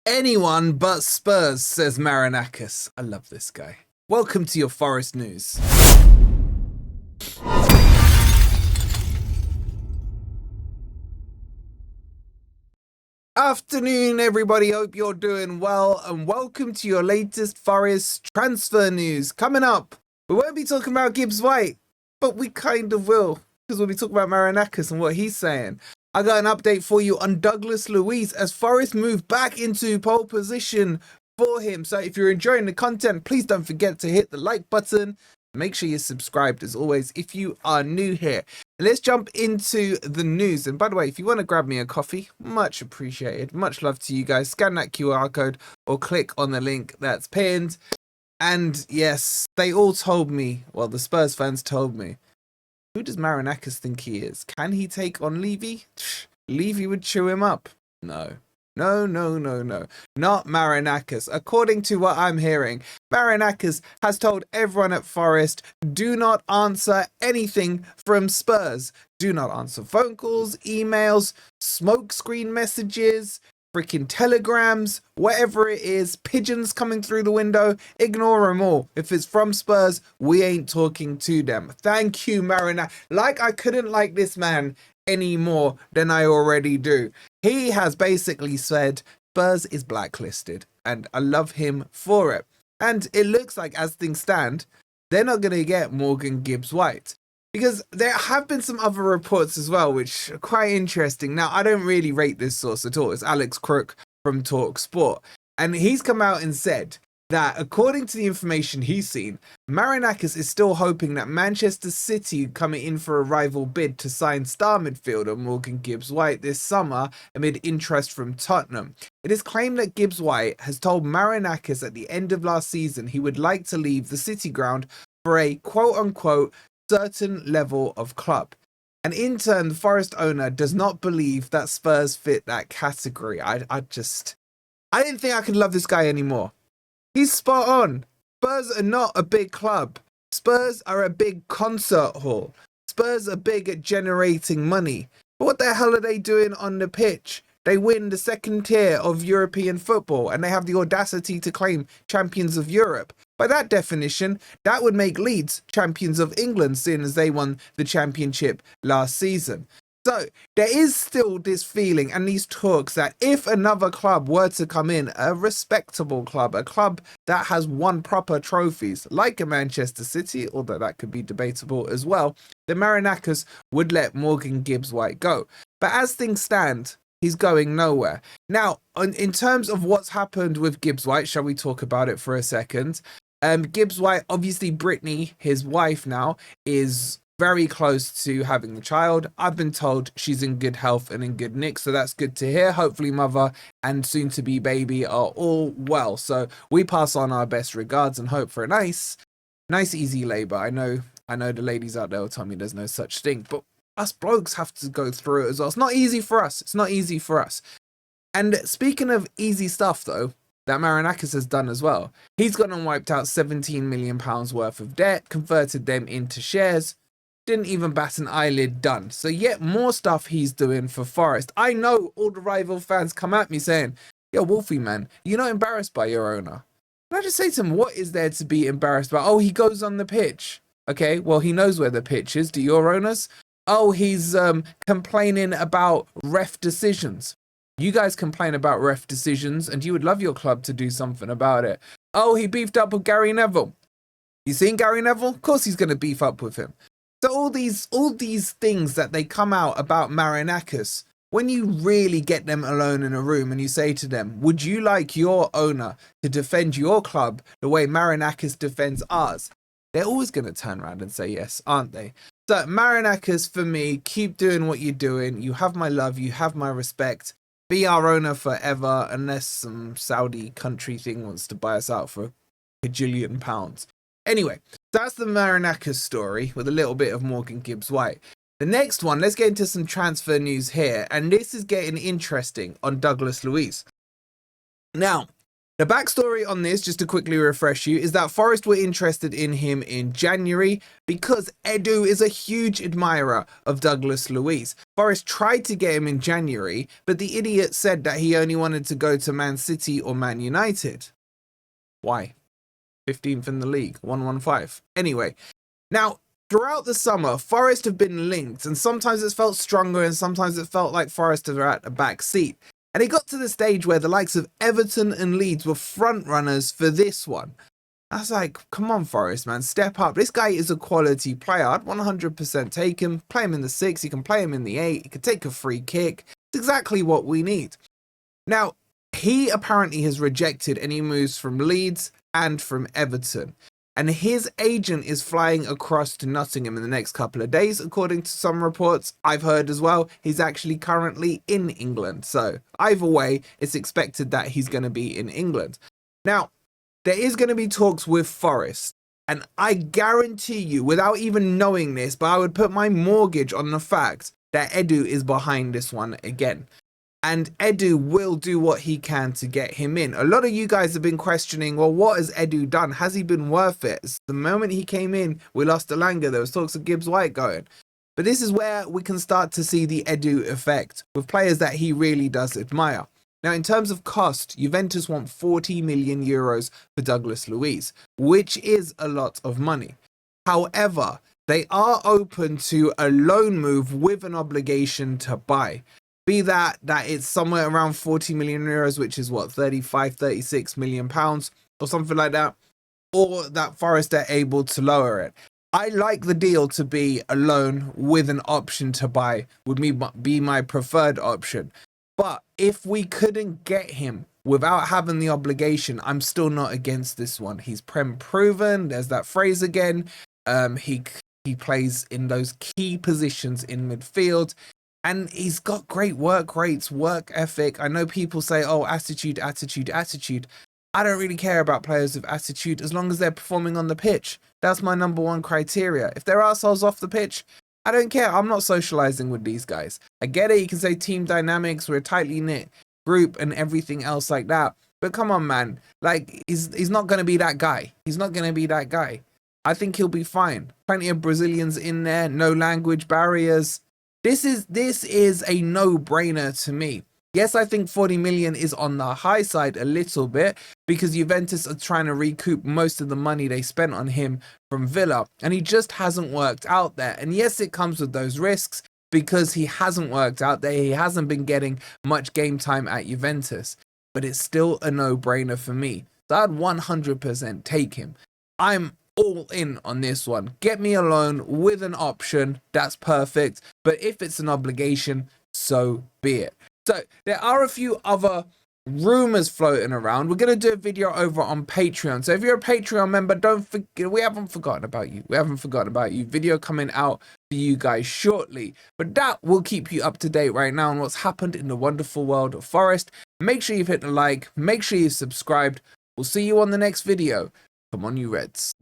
Anyone but Spurs, says Marinakis. I love this guy. Welcome to your Forest news. Afternoon, everybody. Hope you're doing well, and welcome to your latest Forest transfer news. Coming up, we won't be talking about Gibbs-White, but we kind of will, because we'll be talking about Marinakis and what he's saying. I got an update for you on Douglas Luiz as Forest move back into pole position for him. So if you're enjoying the content, please don't forget to hit the like button. Make sure you're subscribed as always if you are new here. Let's jump into the news. And by the way, if you want to grab me a coffee, much appreciated. Much love to you guys. Scan that QR code or click on the link that's pinned. And yes, they all told me, well, the Spurs fans told me, who does Marinakis think he is? Can he take on Levy? Levy would chew him up. No. Not Marinakis. According to what I'm hearing, Marinakis has told everyone at Forest, do not answer anything from Spurs. Do not answer phone calls, emails, smokescreen messages, freaking telegrams, whatever it is, pigeons coming through the window, ignore them all. If it's from Spurs, we ain't talking to them. Thank you, Marinakis. Like I couldn't like this man any more than I already do. He has basically said Spurs is blacklisted, and I love him for it. And it looks like, as things stand, they're not going to get Morgan Gibbs-White. Because there have been some other reports as well, which are quite interesting. Now, I don't really rate this source at all. It's Alex Crook from Talk Sport. And he's come out and said that, according to the information he's seen, Marinakis is still hoping that Manchester City coming in for a rival bid to sign star midfielder Morgan Gibbs-White this summer amid interest from Tottenham. It is claimed that Gibbs-White has told Marinakis at the end of last season he would like to leave the City ground for a quote-unquote certain level of club. And in turn, the Forest owner does not believe that Spurs fit that category. I didn't think I could love this guy anymore. He's spot on. Spurs are not a big club. Spurs are a big concert hall. Spurs are big at generating money. But what the hell are they doing on the pitch? They win the second tier of European football and they have the audacity to claim champions of Europe. By that definition, that would make Leeds champions of England, seeing as they won the championship last season. So there is still this feeling and these talks that if another club were to come in, a respectable club, a club that has won proper trophies, like a Manchester City, although that could be debatable as well, then Marinakis would let Morgan Gibbs-White go. But as things stand, he's going nowhere. Now, in terms of what's happened with Gibbs-White, shall we talk about it for a second? Gibbs-White, obviously Brittany, his wife now, is very close to having the child. I've been told she's in good health and in good nick, so that's good to hear. Hopefully mother and soon-to-be baby are all well. So we pass on our best regards and hope for a nice easy labour. I know the ladies out there will tell me there's no such thing, but us blokes have to go through it as well. It's not easy for us. And speaking of easy stuff, though, that Marinakis has done as well. He's gone and wiped out £17 million worth of debt, converted them into shares, didn't even bat an eyelid, done. So yet more stuff he's doing for Forest. I know all the rival fans come at me saying, yo, Wolfie, man, you're not embarrassed by your owner. And I just say to him, what is there to be embarrassed about? Oh, he goes on the pitch. Okay, well, he knows where the pitch is. Do your owners? Oh, he's complaining about ref decisions. You guys complain about ref decisions and you would love your club to do something about it. Oh, he beefed up with Gary Neville. You seen Gary Neville? Of course he's going to beef up with him. So all these things that they come out about Marinakis, when you really get them alone in a room and you say to them, would you like your owner to defend your club the way Marinakis defends ours? They're always going to turn around and say yes, aren't they? So Marinakis, for me, keep doing what you're doing. You have my love. You have my respect. Be our owner forever, unless some Saudi country thing wants to buy us out for a gajillion pounds. Anyway, that's the Marinakis story with a little bit of Morgan Gibbs-White. The next one, let's get into some transfer news here, and this is getting interesting on Douglas Luiz. Now, The backstory on this, just to quickly refresh you, is that Forest were interested in him in January because Edu is a huge admirer of Douglas Luiz. Forest tried to get him in January, but the idiot said that he only wanted to go to Man City or Man United. Why? 15th in the league, 115. Anyway, now, throughout the summer, Forest have been linked, and sometimes it's felt stronger and sometimes it felt like Forest are at a back seat. And it got to the stage where the likes of Everton and Leeds were front runners for this one. I was like, come on, Forest, man, step up. This guy is a quality player. I'd 100% take him, play him in the 6, you can play him in the 8, he can take a free kick. It's exactly what we need. Now, he apparently has rejected any moves from Leeds and from Everton. And his agent is flying across to Nottingham in the next couple of days, according to some reports I've heard as well. He's actually currently in England. So either way, it's expected that he's going to be in England. Now, there is going to be talks with Forest. And I guarantee you, without even knowing this, but I would put my mortgage on the fact that Edu is behind this one again. And Edu will do what he can to get him in. A lot of you guys have been questioning, well, what has Edu done? Has he been worth it? The moment he came in, we lost Elanga. There was talks of Gibbs-White going. But this is where we can start to see the Edu effect with players that he really does admire. Now, in terms of cost, Juventus want 40 million euros for Douglas Luiz, which is a lot of money. However, they are open to a loan move with an obligation to buy. Be that it's somewhere around 40 million euros, which is what, 36 million pounds or something like that, or that Forest are able to lower it. I like the deal to be a loan with an option to buy, would be my preferred option. But if we couldn't get him without having the obligation, I'm still not against this one. He's Prem proven. There's that phrase again. He plays in those key positions in midfield. And he's got great work rates, work ethic. I know people say, oh, attitude. I don't really care about players with attitude as long as they're performing on the pitch. That's my number one criteria. If they're assholes off the pitch, I don't care. I'm not socializing with these guys. I get it. You can say team dynamics. We're a tightly knit group and everything else like that. But come on, man. Like, he's not going to be that guy. He's not going to be that guy. I think he'll be fine. Plenty of Brazilians in there. No language barriers. This is a no-brainer to me. Yes, I think 40 million is on the high side a little bit because Juventus are trying to recoup most of the money they spent on him from Villa, and he just hasn't worked out there. And yes, it comes with those risks because he hasn't worked out there. He hasn't been getting much game time at Juventus, but it's still a no-brainer for me. So I'd 100% take him. I'm all in on this one. Get me a loan with an option, that's perfect. But if it's an obligation, so be it. So there are a few other rumors floating around. We're going to do a video over on Patreon. So if you're a Patreon member, don't forget, we haven't forgotten about you. Video coming out for you guys shortly. But that will keep you up to date right now on what's happened in the wonderful world of Forest. Make sure you've hit the like. Make sure you've subscribed. We'll see you on the next video. Come on, you Reds.